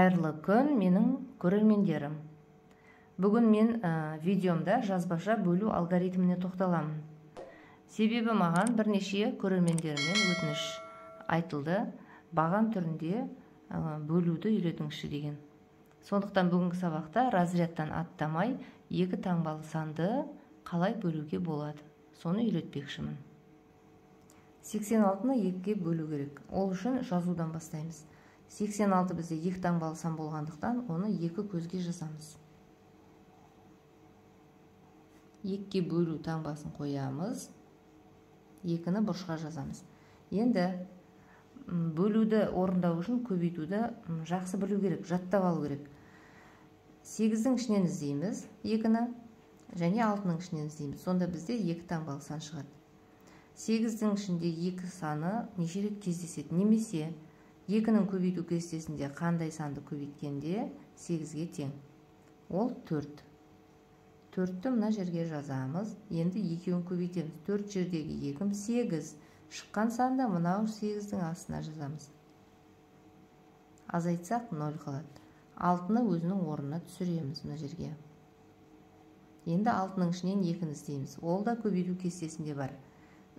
Қайырлы күн менің көрермендерім. Бүгін мен видеомда жазбаша бөлу алгоритміне тоқталамын. Себебі маған бірнеше көрермендерімнен өтініш айтылды, баған түрінде бөлуді үйретіңізші деген. Сондықтан бүгінгі сабақта разрядтан аттамай екі таңбалы санды қалай бөлуге болады, соны үйретпекшімін. 86-ны 2-ге бөлу керек. Ол үшін жазудан бастаймыз. 86 бізде екі таңбалы сан болғандықтан, оны екі көзге жазамыз. 2-ге бөлу таңбасын қоямыз. 2-ні бұрышқа жазамыз. Енді бөлуді орындау үшін көбейтуді жақсы білу керек, жаттап алу керек. 8-дің ішінен іздейміз 2-ні, және 6-ның ішінен іздейміз. Сонда бізде екі таңбалы сан шығады. 8-дің ішінде 2 саны неше рет кездеседі, немесе 2-ның көбейту кестесінде қандай санды көбейткенде 8-ге тең? Ол 4. 4-ті мына жерге жазамыз. Енді 2-ін көбейтеміз. 4 жердегі 2 8. Шыққан санды мынау 8-дің астына жазамыз. Азайтсақ 0 қалады. 6-ны өзінің орнына түсіреміз мына жерге. Енді 6-ның ішінен 2-ні іздейміз. Ол да көбейту кестесінде бар.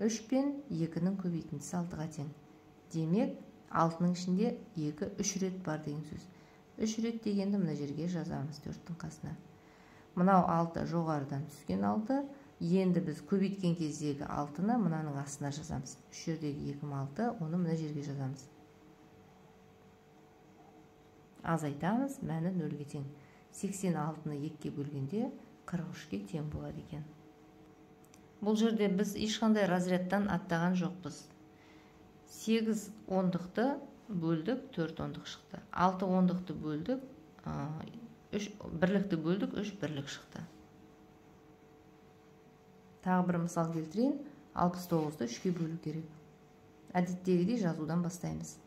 3 пен 2-ның көбейтіндісі 6-ға тең. Демек, 6-ның ішінде 2 3 рет бар деген сөз. 3 рет дегенді мына жерге жазамыз 4-тің қасына. Мынау 6 жоғарыдан түскен 6. Енді біз көбейткен кездегі 6-ны мынаның астына жазамыз. 3 жердегі 2 6, оны мына жерге жазамыз. Азайтамыз, мәні 0-ге тең. 86-ны 2-ге бөлгенде 43-ке тең болады екен. Бұл жерде біз ешқандай разрядтан аттаған жоқпыз. 8 ондықты бөлдік, 4 ондық шықты. 6 ондықты бөлдік, 3 бірлікті бөлдік, 3 бірлік шықты. Тағы бір мысал келтірейін. 69-ды 3-ге бөлу керек. Әдеттегідей жазудан бастаймыз.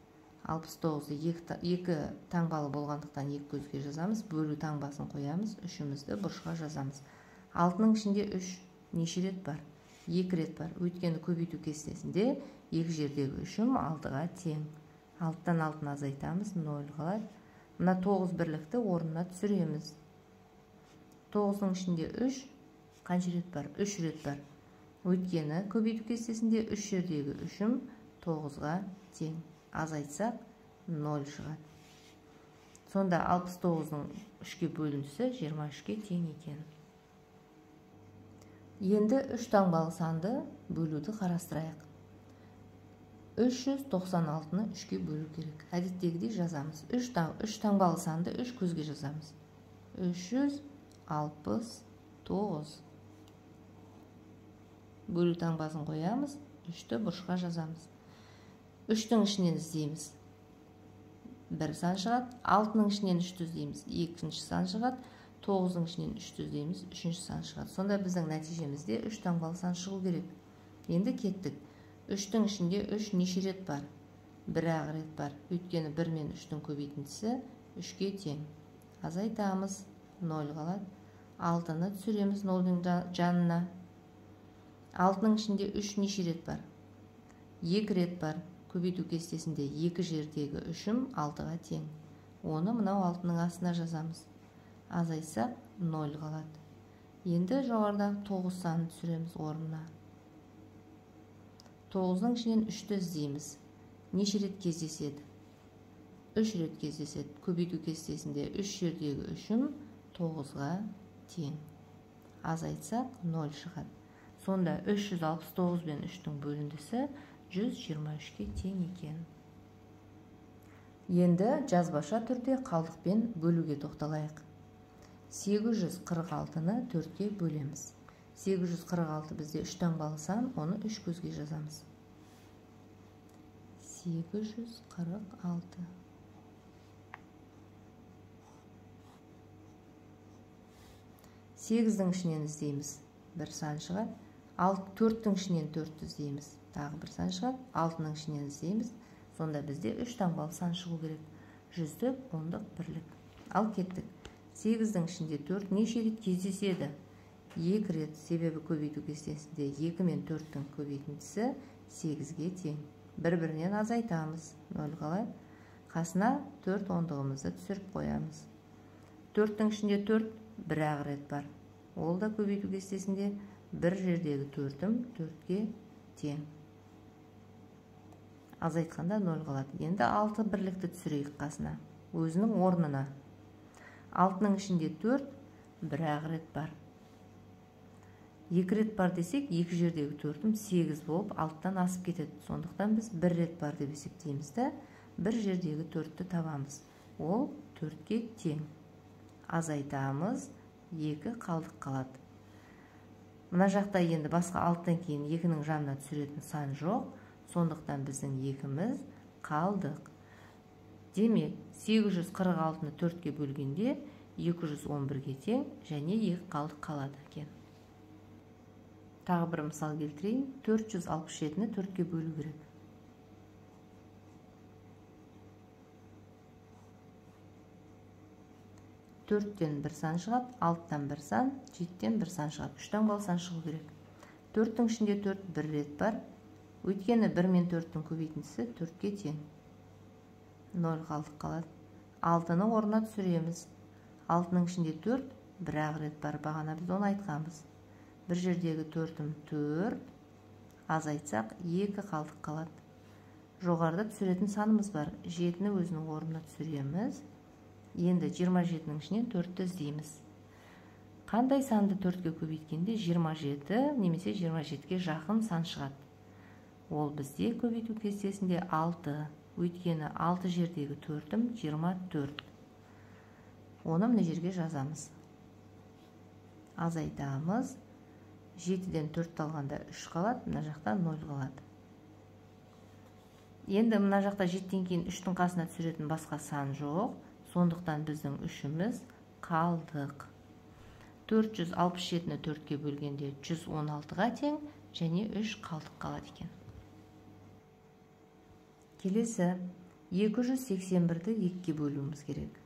69-ды 2 таңбалы болғандықтан 2 көзге жазамыз. Бөлу таңбасын қоямыз. 3-імізді бұрышқа жазамыз. 6-ның ішінде 3 неше рет бар? 2 рет бар. Өйткені көбейту кестесінде 2 жердегі 3-ім 6-ға тең. 6-тан 6-ны азайтамыз, 0 қалады. Мына 9 бірлікті орнына түсіреміз. 9-ның ішінде 3 қанша рет бар? 3 рет бар. Өйткені көбейту кестесінде 3 жердегі 3-ім 9-ға тең. Азайтсақ 0 шығады. Сонда 69-ның 3-ге бөліндісі 23-ге тең екен. Енді 3 таңбалы санды бөлуді қарастырайық. 396-ны 3-ге бөлу керек. Әдеттегідей жазамыз. 3 таңбалы санды 3 көзге жазамыз. 369. Бөлу таңбасын қоямыз. 3-ті бұрышқа жазамыз. 3-тің ішінен іздейміз. 1 сан шығады. 6-ның ішінен 3-ті іздейміз. 2-ші сан шығады. 9-ның ішінен 3-ті іздейміз. 3-ші сан шығады. Сонда біздің нәтижемізде 3 таңбалы сан шығу керек. Енді кеттік. 3-тің ішінде 3 неше рет бар? 1-ақ рет бар. Өйткені 1 мен 3-тің көбейтіндісі 3-ге тең. Азайтамыз. 0 қалады. 6-ны түсіреміз 0-ның жанына. 6-ның ішінде 3 неше рет бар? 2 рет бар. Көбейту кестесінде 2 жердегі 3-ім 6-ға тең. Оны мынау 6-ның астына жазамыз. Азайтсақ 0 қалады. Енді жоғарыдағы 9 санын түсіреміз орнына. 9-ның ішінен 3-ті іздейміз. Неше рет кездеседі? 3 рет кездеседі. Көбейту кестесінде 3 жердегі 3-ім 9-ға тең. Азайтсақ 0 шығады. Сонда 369 бен 3-тің бөліндісі 123-ке тең екен. Енді жазбаша түрде қалдықпен бөлуге тоқталайық. 846-ны 4-ке бөлеміз. 846 бізде 3 таңбалы сан, оны 3 көзге жазамыз. 846. Сегіздің ішінен іздейміз. 1 сан шығады. 4-тің ішінен 4-ті іздейміз. Тағы 1 сан шығады. 6-ның ішінен іздейміз. Сонда бізде 3 таңбалы сан шығу керек. 100-дік, 10-дық, бірлік. Ал кеттік. 8-дің ішінде 4 неше рет кездеседі? 2 рет, себебі көбейту кестесінде 2 мен 4-тің көбейтіндісі 8-ге тең. Бір-бірінен азайтамыз. 0 қалады. қасына 4 ондығымызды түсіріп қоямыз. 4-тің ішінде 4 бір ақ рет бар. Ол да көбейту кестесінде бір жердегі 4-ім 4-ке тең. Азайтқанда 0 қалады. Енді 6 бірлікті түсірейік қасына. Өзінің орнына. 6-ның ішінде 4 бір ақ рет бар. 2 рет бар десек, 2 жердегі 4-ім 8 болып, 6-тан асып кетеді. Сондықтан біз 1 рет бар деп есептейміз де, 1 жердегі 4-ті табамыз. Ол 4-ке тең. Азайтамыз, 2 қалдық қалады. Мына жақта енді басқа 6-тан кейін 2-нің жанына түсіретін сан жоқ. Сондықтан біздің 2-міз қалдық. Демек, 846-ны 4-ке бөлгенде 211-ге тең және 2 қалдық қалады екен. Тағы бір мысал келтірейін. 467-ні 4-ке бөлу керек. 4-тен бір сан шығады, 6-тан бір сан, 7-тен бір сан шығады. 3-тен бал сан шығу керек. 4-тің ішінде 4 бір рет бар. Өйткені 1 мен 4-тің көбейтіндісі 4-ке тең. 0 қалдық қалады. 6-ны орнына түсіреміз. 6-ның ішінде 4 бір ақ рет бар. Бағана біз оны айтқанбыз. Бір жердегі 4-ім 4, азайтсақ 2 қалдық қалады. Жоғарыда түсіретін санымыз бар. 7-ні өзінің орнына түсіреміз. Енді 27-ның ішінен 4-ті іздейміз. Қандай санды 4-ке көбейткенде 27 немесе 27-ке жақын сан шығады. Ол бізде көбейту кестесінде 6. Өйткені 6 жердегі 4-ім 24. Оны мына жерге жазамыз. Азайтамыз. 7-ден 4 алғанда 3 қалады, мына жақта 0 қалады. Енді мына жақта 7-ден кейін 3-тің қасына түсіретін басқа сан жоқ. Сондықтан біздің 3-іміз қалдық. 467-ні 4-ке бөлгенде 116-ға тең және 3 қалдық қалады екен. Келесі 281-ді 2-ке бөлуіміз керек.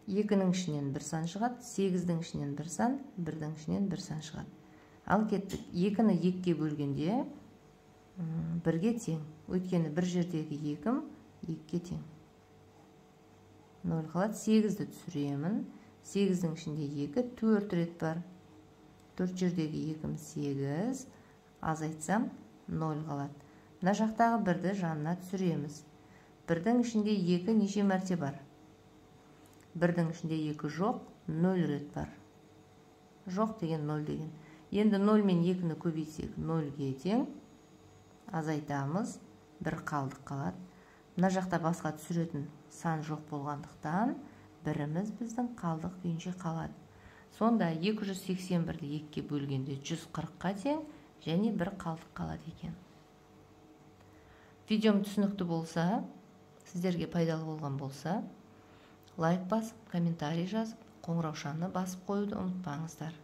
2-нің ішінен бір сан шығады, 8-дің ішінен бір сан, 1-дің ішінен бір сан шығады. Ал кеттік, 2-ні 2-ке бөлгенде 1-ге тең. Өйткені бір жердегі 2-ім 2-ке тең. 0 қалады, 8-ді түсіремін. 8-дің ішінде 2, 4 рет бар. 4 жердегі 2-ім 8, азайтсам 0 қалады. Мына жақтағы 1-ді жанына түсіреміз. 1-дің ішінде 2 неше мәрте бар? 1-дің ішінде 2 жоқ, 0 рет бар. Жоқ деген 0 деген. Енді 0 мен 2-ні көбейтсек 0-ге тең. Азайтамыз, 1 қалдық қалады. Мына жақта басқа түсіретін сан жоқ болғандықтан, 1-іміз біздің қалдық күйінше қалады. Сонда 281-ді 2-ке бөлгенде 140-қа тең және 1 қалдық қалады екен. Видеом түсінікті болса, сіздерге пайдалы болған болса, лайк басып, комментарий жазып, қоңыраушаны басып қоюды ұмытпаңыздар.